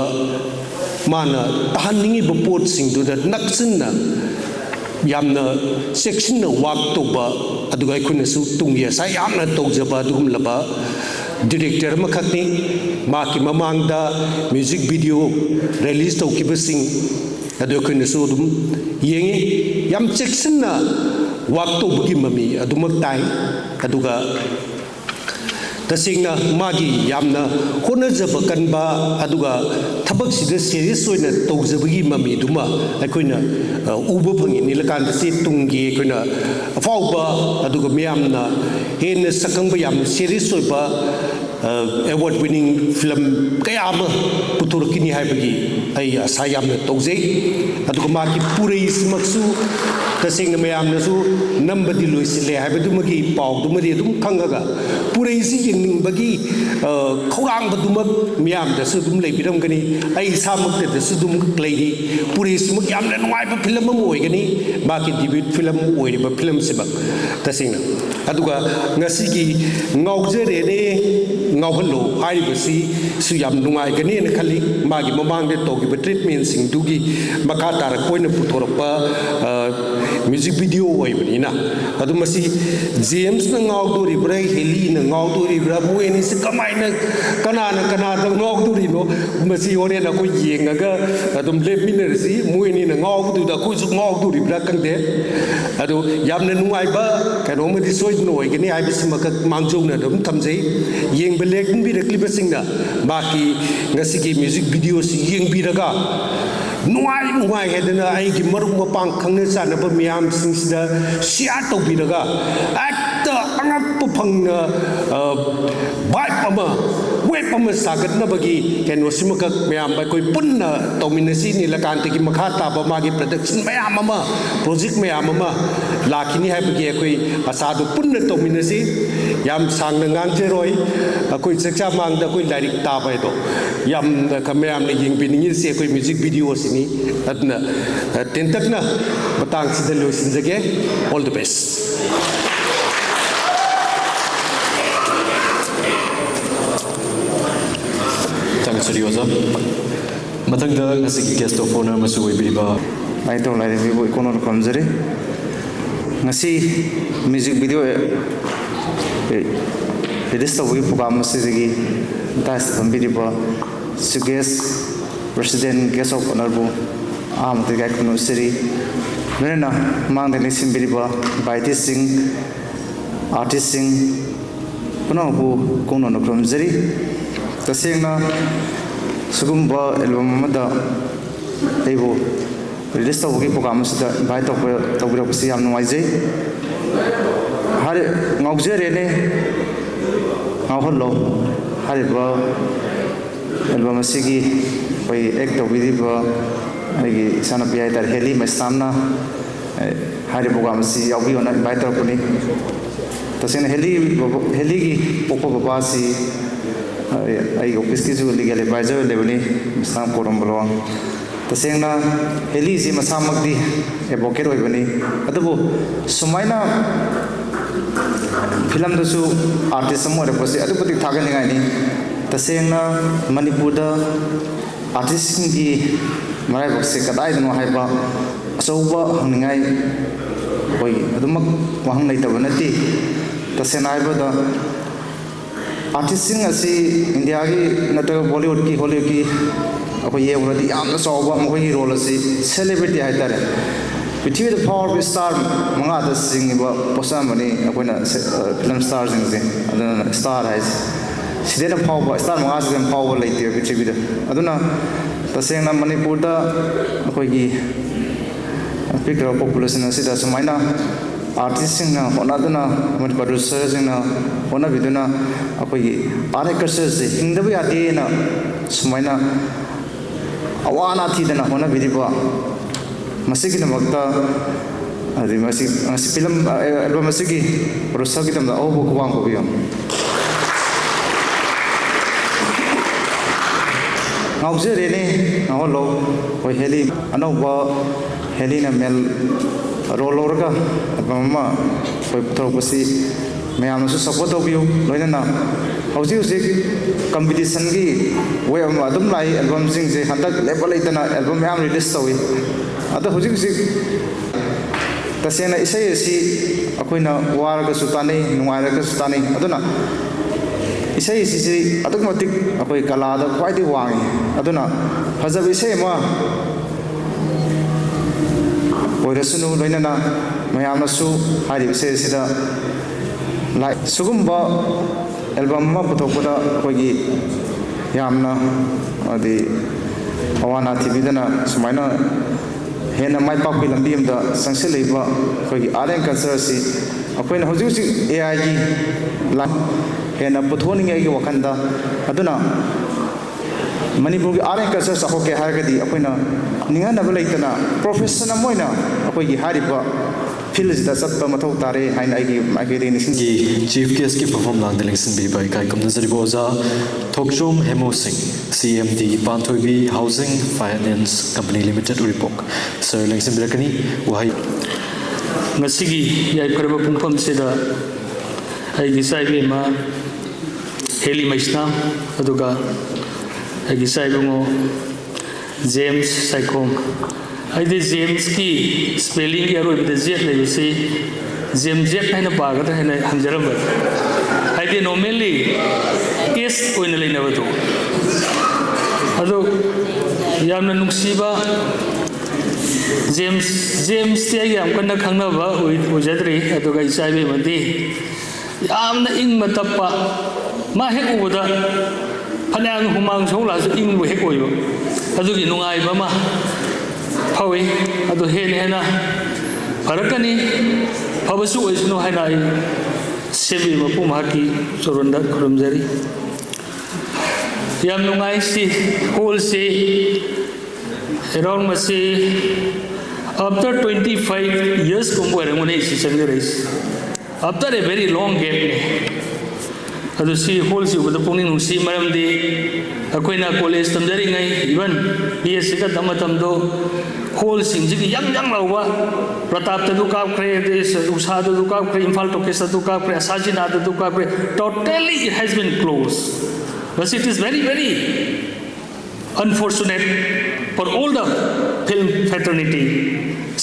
mana tahanningi ba pot sing duda naksinna yamna section na work toba aduga aikoina su tungya sa yamna tawjaba dugumlaba director makhakni maki mamangda music video release to kibasing adu khina so dum yengi yam section na work to bugi mami adumak tai aduga tasingna magi yamna hona jaba kanba aduga thabak sida serious oina tawjabagi mami duma akoina uba phangi nilakan se tunggi akoina afauba aduga miyamna hena sakangba yam serious oiba award winning film kayama puturkini haibagi ai asayamna tawjai aduga magi purei smaksu tasingna mayamna su nambadi loisile haibadumagi pawdumadi dum khangaga purei si yengningbagi khorang badumak miyamda su dum leibiramgani ai samakte da su dum leidi purei smak yamna nuai ba film mo oigani magi debut film oiriba film sibak tasingna aduga ngasigi Ngaojarene Ngaohallo haibasi su yam nungai gani na khali magi mamangde togiba treatment sing dugi makha tarak poina puthorpa music video oibani na adu masi James na ngawdori bra heli na ngawdori bra moeni se kamaina kana da ngawdori no masi ore na ko yengaga adum lepminer si moeni na ngawdu da ko su ngawdori bra kangde adu yamna nungai ba kano madi soi noi gani haibasi makak mangjong na dum thamjai yeng belek bi rekliba singna baki ngasigi music video si yeng bi raga nuai hedana ai gi marum mapang khangna sanaba miyam singsida share to bi raga atta angap phangna vibe ama web ama sagat na bagi keno simaka miyam ba koi punna tominasi ni lakanti gi makha ta ba magi production miyam ama project miyam ama lakini hai bagi koi asadu punna tominasi yam sangna ngangjeroi koi chakcha mangda koi lyric ta ba do yam kamyam ni ying biningi se koi music video sini adna tentakna batang sidalo sinjage all the best seriosa matangda ngasigi guest of honor masu oibiba ai to lai bi bo kono kamjare ngasi music video release to wi program masigi das kambiba suggest president guest of honor bo am te ga kono siri nena mang de simbiba by this sing artist sing kono bo kono no kamjare tasengna sugumba album mada ꯑꯩꯕꯨ release ꯇꯧꯕꯒꯤ programme ꯑꯁꯤꯗ invite ꯇꯧꯕꯤꯔꯛꯄꯁꯤ ꯌꯥꯝ ꯅꯨꯡꯉꯥꯏꯖꯩ ꯉꯥꯎꯖꯔꯦꯅꯦ ꯉꯥꯎꯍꯜꯂꯣ ꯍꯥꯏꯔꯤꯕ album ꯑꯁꯤꯒꯤ ꯑꯩꯈꯣꯏ ꯑꯦꯛ ꯇꯧꯕꯤꯔꯤꯕ ꯑꯩꯒꯤ ꯏꯆꯥꯅꯨꯄꯤ ꯍꯥꯏꯇꯥꯔꯦ ꯍꯦꯂꯤ ꯃꯩꯁꯅꯥꯝꯅ ꯍꯥꯏꯔꯤꯕ ꯄ꯭ꯔꯣꯒ꯭ꯔꯥꯝ ꯑꯁꯤ ꯌꯥꯎꯕꯤꯌꯣꯅ ꯏꯟꯚꯥꯏꯠ ꯇꯧꯔꯛꯄꯅꯤ ꯇꯁꯦꯡꯅ ꯍꯦꯂꯤꯒꯤ ꯄꯣꯛꯄ ꯕꯕꯥꯁꯤ ꯑꯩꯒꯤ ꯑꯣꯐꯤꯁꯀꯤꯁꯨ ꯂꯤꯒꯦꯜ ꯑꯦꯗꯚꯥꯏꯖꯔ ꯂꯩꯕꯅꯤ ꯃꯤꯁꯅꯥꯝ ꯀꯣꯔꯝꯕꯂꯣ तसेंगना हेली से मसामक्ति एडवोकेट होइबनी अदुबु सुमाइना फिल्म दसु आर्टिस्ट अम ओइरपसे अदुबुति थागनिगाइनी तसेंगना मणिपुर दा आर्टिस्ट की मराइबक्से कदाइदनो हाइबा अचौबा हंनिगाइ होइ अदुमक वहंग लैतब नति तसेंना हाइबदा आर्टिस्ट असी इंडिया की नत्र बॉलीवुड की हॉलीवुड की अखोई येउरदी यामना चौबा मखोई रोल असी सेलिब्रिटी हाइतारे पृथ्वी द पावर स्टार मंगा द सिंगिबा पोसामनी अखोइना फिल्म स्टार सिंगसे अदना स्टार हाइस सिदेना पावर स्टार मंगा से पावर लेते पृथ्वी द अदना तसेंगना मणिपुर दा अखोई पिकर पॉपुलेशन असिदा सुमाइना आर्टिस्ट सिंगना होनादना मन प्रोड्यूसर सिंगना होना बिदना अखोई आर्टिस्ट से हिंदबा यादेना सुमाइना अवाना थीदना होना बिदिबा मसिगिदमक्ता अदि मसि film album मसिगी producer गिदमदा ओबो कुवांग कोबियो ngaojarene ngaohallo oi heli anauba helina mel rolorga abama oi puthorpasi mayam su support tobiyo loinana hauji hauji competition gi way adum lai album sing je handak level itana album mayam release tawi ada hauji hauji tasena isai si akoina waraga su tani nuairaga su tani aduna isai si adugmatik akoi kala da kwaidi wangi aduna fajab isai ma oirasunu loinana mayamna su hari isai sida lai sugumba album ma puthokpada koigi yamna adi awana thibidana sumaina hena mai pakpi lambi amda sangseleiba koigi aren culture si akoina hoji hoji ai gi la hena puthoni ngai gi wakanda aduna manipur gi aren culture sa hoke hargadi akoina ningana balaitana professional moina akoigi hariba field दा सत्ता मथौ तारे हाइन आइगी माइगेरी निसिंग की chief guest की परफॉर्म लांगदलिंग सिन बी बाय काय कम नजर गोजा Thokchom Hemo Singh CMD Panthoibi housing finance company limited report सर लेंसिन बिरकनी वहाई ngasi yai parba pungpam seda ai gi saibe ma heli maisna aduga ai gi saibe ngo james saikom ai de james ki spelling ki aroi de jet le se james jet haina paga ta haina hamjaram ba ai de normally is oina le na ba to ado yamna nungsiba James te yam kana khangna ba ujadri aduga isaibe mandi yamna ing matappa ma hek uda phanang humang sola su ing bu hek oyo adugi nungai ba ma phawi adu hena farakani phabasu oisno haina ai sebi mapu mahaki soronda khurumjari yam nungai si hol si around masi after 25 years kumbo remone si changarais after a very long gap ne adu si whole si ubada pungning si maram di akoina college tamjari ngai even BSc ka damatam do whole sing ji yang lawa pratap ta du ka kre this usa du ka kre imphal to kesa du ka kre asajina du ka kre totally it has been closed but it is very very unfortunate for all the film fraternity.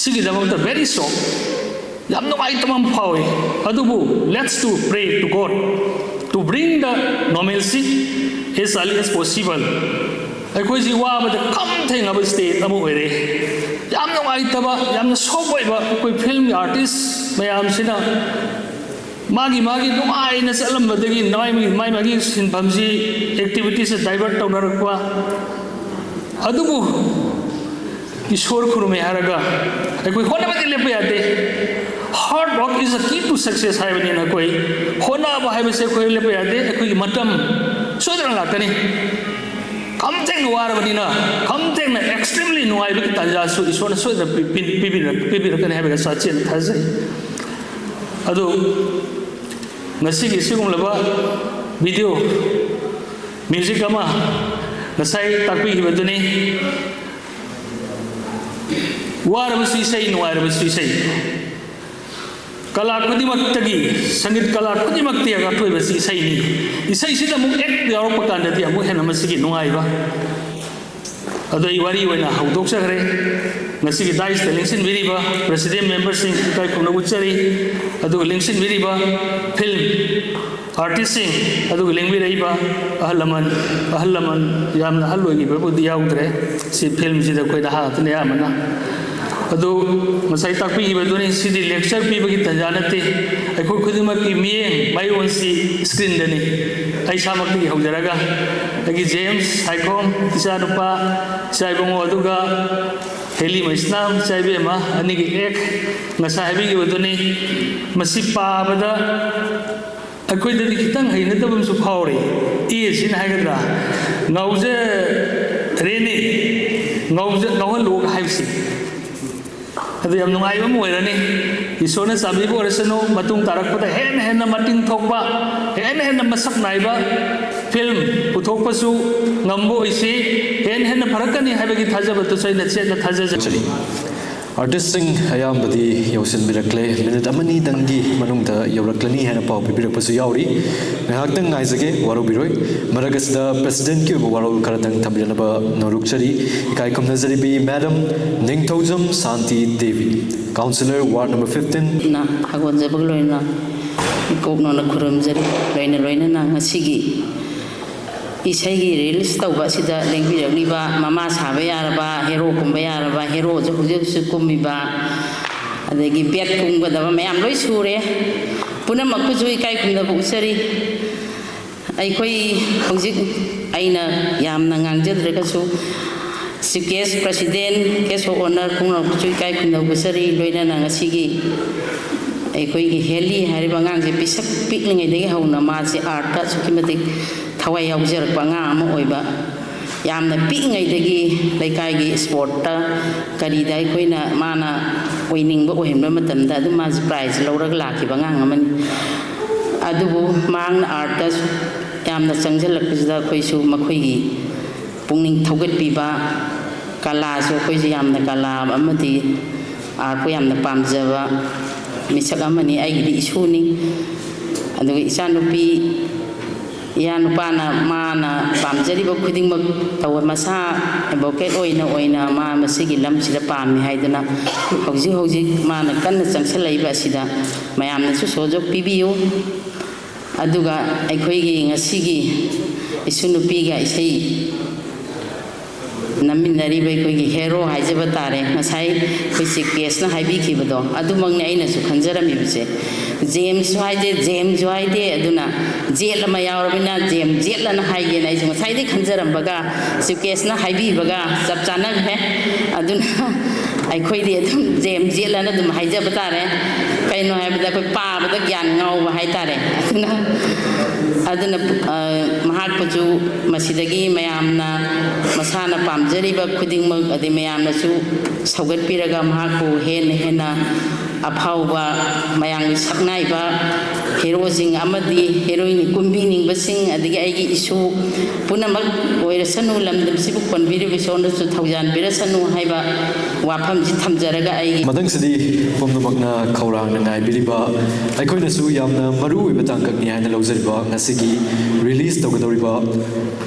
Sigi damang the very shock. Yam no ay tamam pawi. Adubu, let's to pray to God to bring the normalcy as early as possible. Ay koi jiwa ba the come thing about state amu ere. Yam no ay taba yam no so boy ba koi film artist mayam sina. Magi no ay na sa alam ba dagi mai magi sin pamji activities sa divert taw narakwa. Adubu ईश्वर खुरुमे हारगा अखोई होनाबदि लेप यादे hard work is a की to success हाइबनी ना कोई होनाब हाइबसे कोई लेप यादे अखोई मतम सोदरन लाकनी कमथेंग वारबनी ना कमथेंग एक्सट्रीमली नुआइबि तंजासु ईश्वर सोदर पिबिरकने हाइबगा साचेन थाजै अदो ngasigi sigumlaba video music ama nasai takpi hibaduni warabasi sai nuarabasi sai kala kudimaktagi sangit kala kudimakti aga toibasi sai ni isai sida mu ek yaw pakanda ti amu hena masigi nuaiba adoi wari wena haudok sagre ngasigi dais telengsin biriba president member sing kai kuna uchari adu lengsin biriba film artist sing adu lengbi reiba ahlaman yamna hallogi babu diyaudre si film sida koi da ha tne amana adu masai takpi ibaduni sidi lecture pi bagi tanjanate ai khoi khudima ki mieng mai onsi screen dani ai samakti haujaraga agi james haikom isanupa saibongo aduga heli maisnam chaibe ma ani gi ek ngasa habi gi waduni masi pa bada akoi da kitang haina da bum su phawre e sin haigadra ngauze rene ngauhal log haibsi adu yam nungai ba moirani isona sabi bo resano matung tarak pada hen na mating thokba hen masak naiba film puthokpasu ngambo isi hen na farakani habagi thajaba to sai na che na thajajari artist sing ayambadi yosin birakle minute amani dangi manungda yoraklani hena pau bibirakpasu yauri ngahaktang ngaizage waru biroi maragasda president ki warol karatang thabiranaba norukchari ikai komnazari bi madam ningthojam santi devi councillor ward number 15 na hagon jabagloina kokno na khuramjari loina na ngasigi isagi release tauba sida lengbi ba mama sabe yaraba hero kumba yaraba hero jo huje su kumiba adegi bet kumba da mayam loi sure puna makku kai kumda bu sari ai koi hojik aina yamna ngangjadre su Sukes president keso honor kung chui kai kumda bu sari loina na ngasigi ai koi gi heli hari bangang je pisak piklingai degi hauna ma se art ka sukimatik thawai yaujarakpa nga ama oiba yamna pi'ngai dagi laikai gi sport ta kari dai koina mana oining ba ohemba matamda adu ma prize lawrag laki ba nga amani adubu mang art ta yamna changjalakpida koisu makhoi gi pungning thogat piba kala so koisi yamna kala amati art ko yamna pamjaba misak amani ai gi isuni adu isanupi yanupana mana pamjari ba khuding mak taw masa advocate oina ma masigi lam sida pammi haidana hauji mana kanna changsalai ba sida mayamna su sojok pibiyu aduga aikhoi gi ngasigi isunupi ga isei naminari bai koi gi hero haijaba tare ngasai koi se case na haibi khibado adumangni aina su khanjarami bise James Joide aduna jail ma yaurabina James jail na haige na isu sai de khanjaram baga suitcase na haibi baga sab chanak hai aduna ai khoi de adum James jail na dum haija batare kaino hai bada koi pa bada gyan ngau ba hai tare aduna mahak puju masidagi mayamna masana pamjari ba khuding mag ade mayamna su saugat piraga mahak ko hena afauba mayang saknai ba hero sing amadi heroine kumbining basing adigi aigi isu punamak oirasanu lamdam sibu konbiri bisonda su thaujan birasanu haiba wafam ji thamjaraga aigi madang sidi pomnamakna khaurang na ngai biriba aikoina su yamna maru we batang kakni haina lawjariba ngasigi release tawgadoriba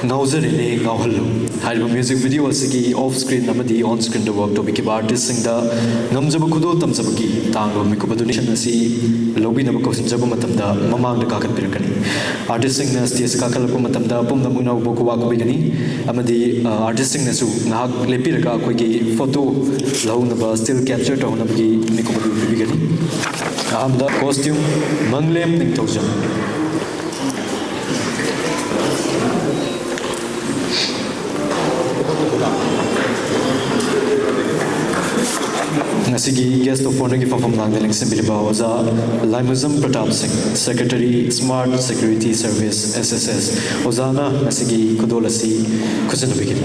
Ngaojarene Ngaohallo haiba music video asigi off screen amadi on screen the work to be artist sing da ngamjaba khudo tamjabagi tanglo mikuba donation asi lobby na ko sinjaba matamda mamang da kakat pirakani artist sing na stage ka kalapa matamda pomnamuna boku wa ko bigani amadi artist sing na su ngahak lepiraga koi gi photo launa ba still capture to na gi mikuba bigani amda costume manglem ningtojam Ngasigi guest of honor ki perform langdeling simbiliba oza Laimuzam Pratap Singh, Secretary Smart Security Service SSS. Ozana ngasigi kudolasi kusinubigin.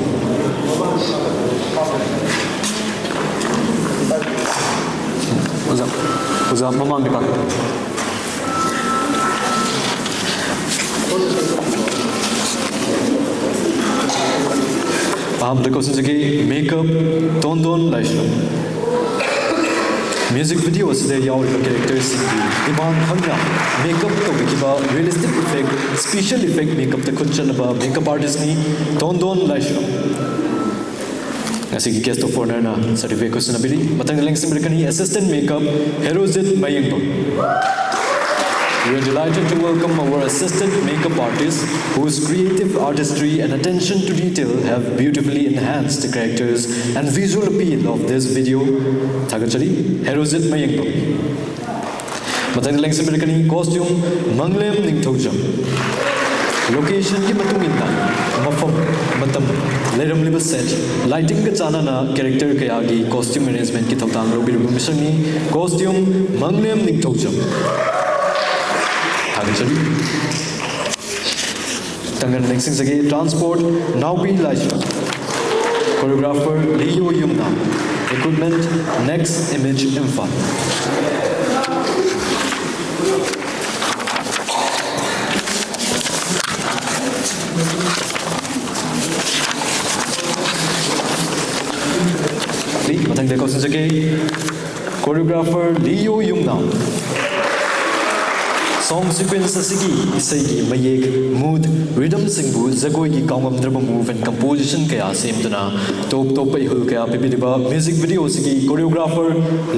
Oza mamang di pak. Paham the question segi makeup don laishlo. Music videos there yaw characters singi iman khanga makeup to bikiba realistic effect special effect makeup the kunchalaba makeup artist ni don laishlo. Asigi guest of honor na certificate question abili matang link simrikani assistant makeup Herozit Mayengbo. We are delighted to welcome our assistant makeup artist whose creative artistry and attention to detail have beautifully enhanced the characters and visual appeal of this video. Thagachari, Herozit Mayengbo. Matang Simrikani costume Manglem Ningtojam. Location ki matunginna mafam matam leram liba set lighting ka chana na character kaya gi costume arrangement ki thawtang ro biru mission ni costume Manglem Ningtojam. Tangan next sagi transport Naubi Laishma. Choreographer Leo Yumna. Equipment Next Image Info. Matang dekho sagi choreographer Leo Yumna. Song sequence asigi isagi mayek mood rhythm singbu zagoi gi kaumamdraba move and composition kaya semduna top pai hul kaya bibidiba music video asigi choreographer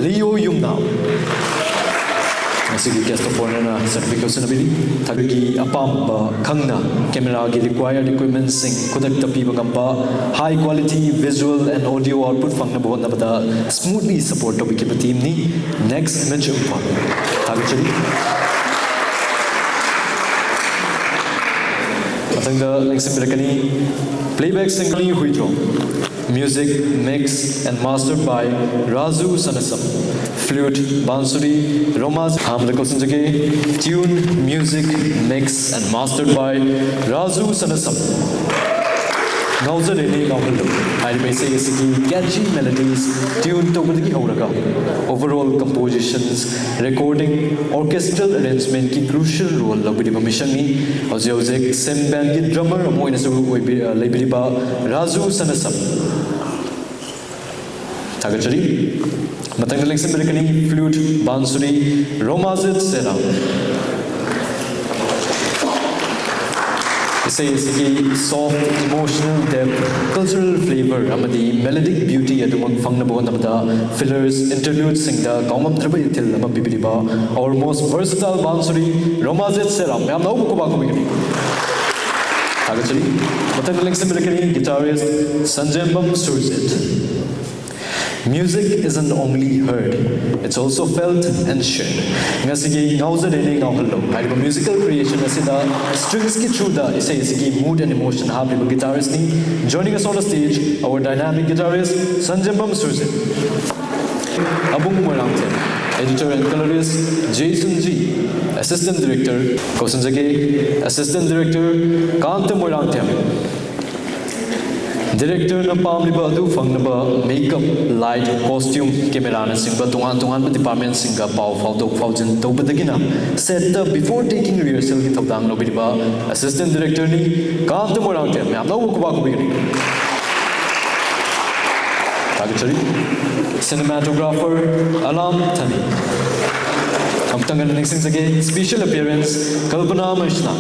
Leo Yumna. Asigi guest of honor na certification abili thagagi apamba khangna camera gi required equipment sing kudak tapi bagamba high quality visual and audio output fangna bahon nabada smoothly support to biki team ni next image info thagachari. The next playback singing Huidro. Music mixed and mastered by Razu Sanasam. Flute, Bansuri, Romas Hamlakosinjage. Tune, music mixed and mastered by Razu Sanasam. Ngaojarene Ngaohallo. I may say catchy melodies tuned to the Horaga. Overall compositions, recording, orchestral arrangement ki crucial role of the mission ni. Oziozik, Sem band ki drummer Moinasu Liberiba Razu Sanasam. Tagachari. Matangaling Simrikani, flute, Bansuri, Romazit Sera. Soft, emotional depth, cultural flavor, amadi melodic beauty adumang fangnabo namada fillers, interludes singda kaumam trabai til ama bibiliba our most versatile Bansuri Romazit Seram am now ko ba ko bigini tagachari matangaling simrikani guitarist Sanjembam Surzit. Music isn't only heard, it's also felt and shared. Ngasigi Ngaojarene Ngaohallo. Haiba musical creation asida strings ki through the isigi mood and emotion habiba guitarist ni. Joining us on the stage, our dynamic guitarist Sanjembam Surzit. Abung Moirangte, editor and colorist Jason G, assistant director Kosanjage, assistant director Kanta Moirangte. Director na pamliba adu fangnaba makeup, light, costume, camera na singba tungan department singa pau faudok faujin tobadagina set up before taking rehearsal ki thabdang no bidiba assistant director ni Kanta Moirangte me amna ko ba ko bigini tagachari cinematographer Alam Thani. Amtangan next again special appearance Kalpana Mishna.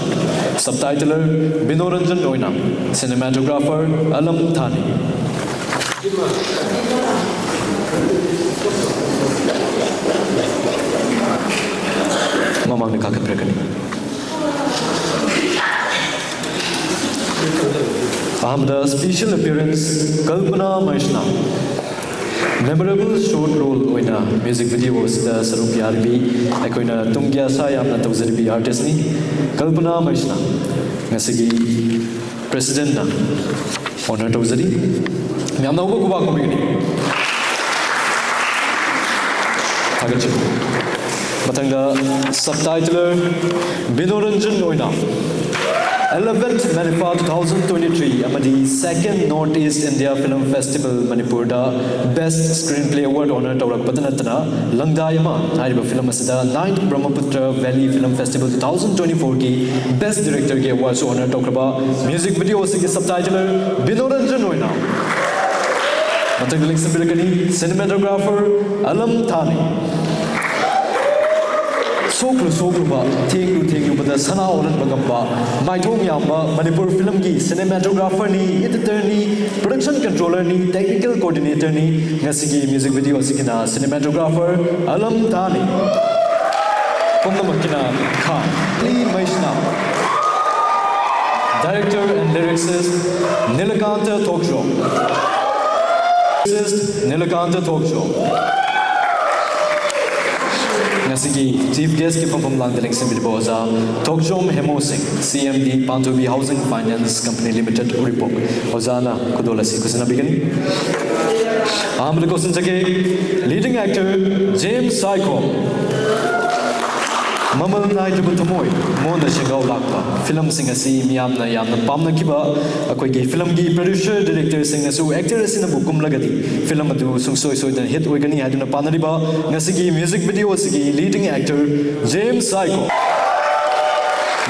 Subtitler Binoranjan Noina. Cinematographer Alam Thani. Mamang Nikaka Prekani. The special appearance Kalpana Mishna. Memorable short role in a music video was the Sarup Yarbi, Akoina Tungya Sayam Natozerbi artist ni, Kalpana Mishna, Nasigi President na, Honor Tozeri, Miamna Ubaku Bini. Matanga subtitler Binoranjan Oina 11th Manipa 2023 Amadi 2nd Northeast India Film Festival Manipurda Best Screenplay Award honor Taurak Padanatana Langdayama Hariba Film Asida 9th Brahmaputra Valley Film Festival 2024 ki Best Director ki awards honor Taukraba Music Video ki subtitler Binoranjan Oina Matanga Link Sambilakani Cinematographer Alam Thani Sokru ba Tengu bada sana oran bagamba Maithong yamba Manipur film ki cinematographer ni editor ni production controller ni technical coordinator ni ngasigi music video asikina cinematographer Alam Thani Pomna makina Khan Lee Maishna director and lyricist Nilakanta Talk Show Nilakanta Talk Show Nasigi chief guest ki from Langdaling Simbiboza Talk Show Hemo Singh CMD Pantubi Housing Finance Company Limited report Ozana Kudolasi kusana begini Amr question jage leading actor James Psycho Mamal Naidu Tamoy Mona Shingao Lakpa film singer si Miamna Yamna Pamna Kiba Akogi film gi producer director singer su actors in a bukum lagati film adu sungsoi so then hit wegani aduna panariba ngasigi music video sigi leading actor James Psycho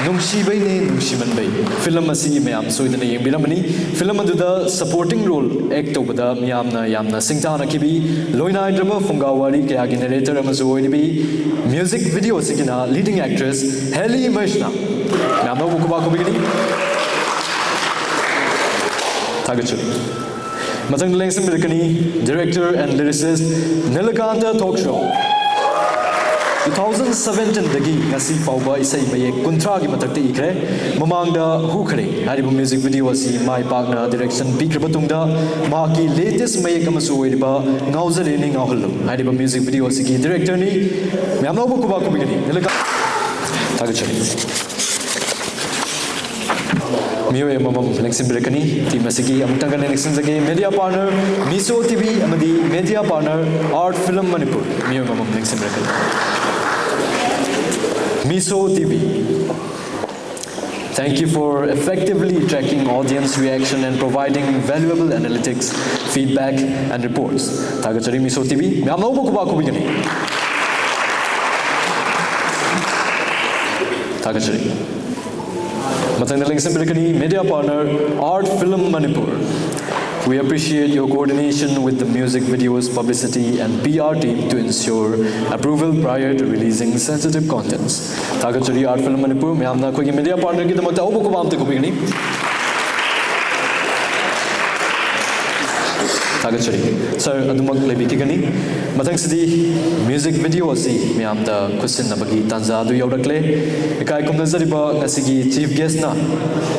Nungshi Bay ne Nungshi Man Bay film asi mayam so idana yengbiramani film aduda supporting role act obada yamna singtana kibi loina drama fungawari kaya gi narrator amazu oibi music video sigina leading actress Haley Mashna namna bukuba ko bigini tagachu matang lengsim bilkani director and lyricist Nilakanta Talk Show 2017 dagi ngasi fauba isai baye kuntra gi matakte ikre mamangda hu khare haribu music video asi mai pakna direction bikrabutungda maki latest mayek amasu oiba Ngaojarene Ngaohallo haribu music video asi gi director ni myamna bu kuba ku bigini nilaka tagachari Miwe mamam Lexin Brekani, Team Masiki, Amtanga Nexin Zage, media partner, Miso TV, Amadi, media partner, Art Film Manipur, Miwe mamam Lexin Brekani. Miso TV. Thank you for effectively tracking audience reaction and providing valuable analytics, feedback, and reports. Tagachari Miso TV, Myamno Bukuba Kubigani. Tagachari. Media partner Art Film Manipur. We appreciate your coordination with the music videos, publicity and PR team to ensure approval prior to releasing sensitive contents. Tagachari Art Film Manipur, Myamna Kogi media partner ki tamata obu kubamte kubigini. Tagachari. Sir, adumak lebi kigani. Matang sidi music video asi Myamda question na bagi tanza adu yaurakle. Ikai kum nazariba ngasigi chief guest na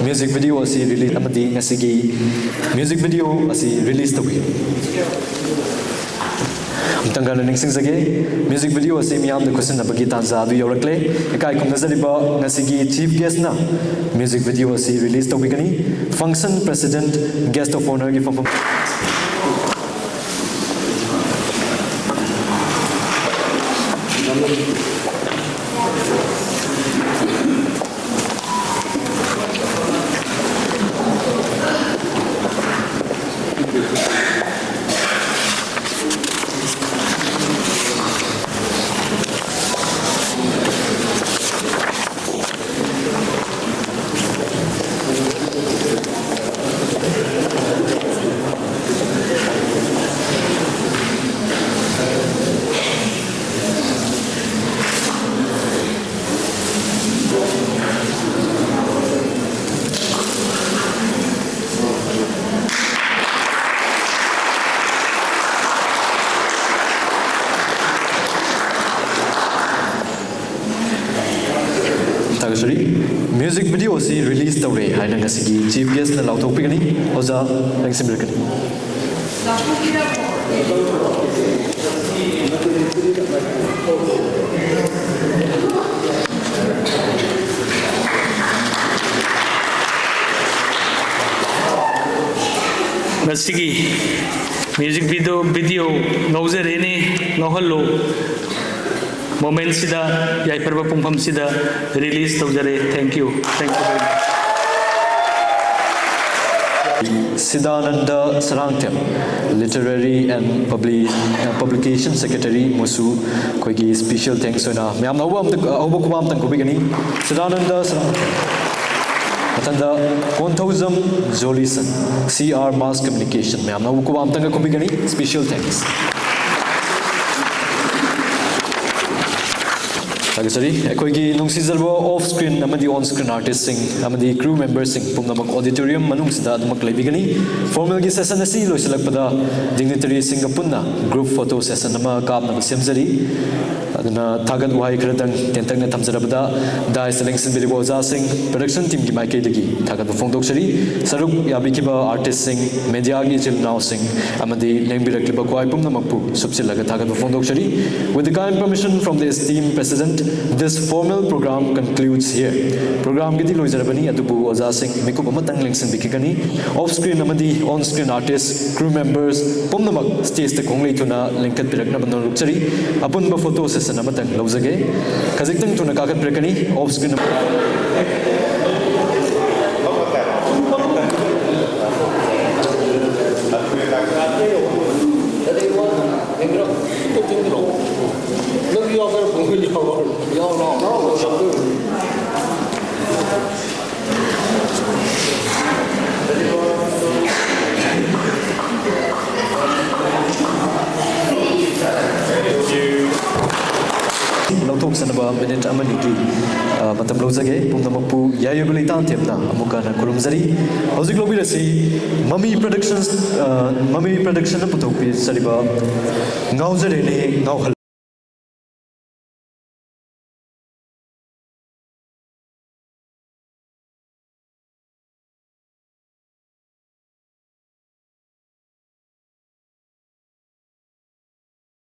music video asi release amadi ngasigi music video asi release tawi. Amtanga learning sing zage music video asi Myamda question na bagi tanza adu yaurakle. Ikai kum nazariba ngasigi chief guest na music video asi release tawi gani. Function president guest of honor gi from music video si release tawre haina ngasigi chief guest na lautok pigani oza lengsim bilkani ngasigi music video Ngaojarene Ngaohallo moment याइफरब पुंफम release तौजरे thank you very much Siddhananda Sarangtem, Literary and Publication Secretary, Musu, Koigi special thanks to na. Mayam na uwam tang kubigani. Siddhananda Sarangtem. Matanda Konthozam Jolison, CR Mass Communication. Mayam na uwam tang kubigani. Special thanks. Sorry, Koigi Nungsizalbo off screen, Amadi on screen artists sing, Amadi crew members sing, Pumnamak auditorium, Manungsida, Maklebigani, formal session a sea, Loisalakpada, dignitary Singapuna, group photo session, Nama Kapna Simzari, Tagan Wai Kradan, Tentang Tamzarabada, Dice Langson Biliboza sing, production team Gimakedigi, Tagan Fondokshari, Saruk Yabikiba artist sing, Mediagi Jil now sing, Amadi Lambira Klibakwai Pumnamapu, Subsilaga Tagan Fondokshari, with the kind permission from the esteemed President. This formal program concludes here. Program gidi loizarabani adubu oza sing mikup amatang lengsen bikigani off screen amadi on screen artists crew members pomnamak stage ta konglei tuna lengkat pirakna banon lukchari apunba photo session amatang lozage kajiktang tuna kakat pirakani off screen Lautok sanaba minute amaniki matam lozage pumnamapu yayubali tantemna amukana kurumzari hauzik lobirasi mami production na putokpi sariba Ngaojarene Ngaohallo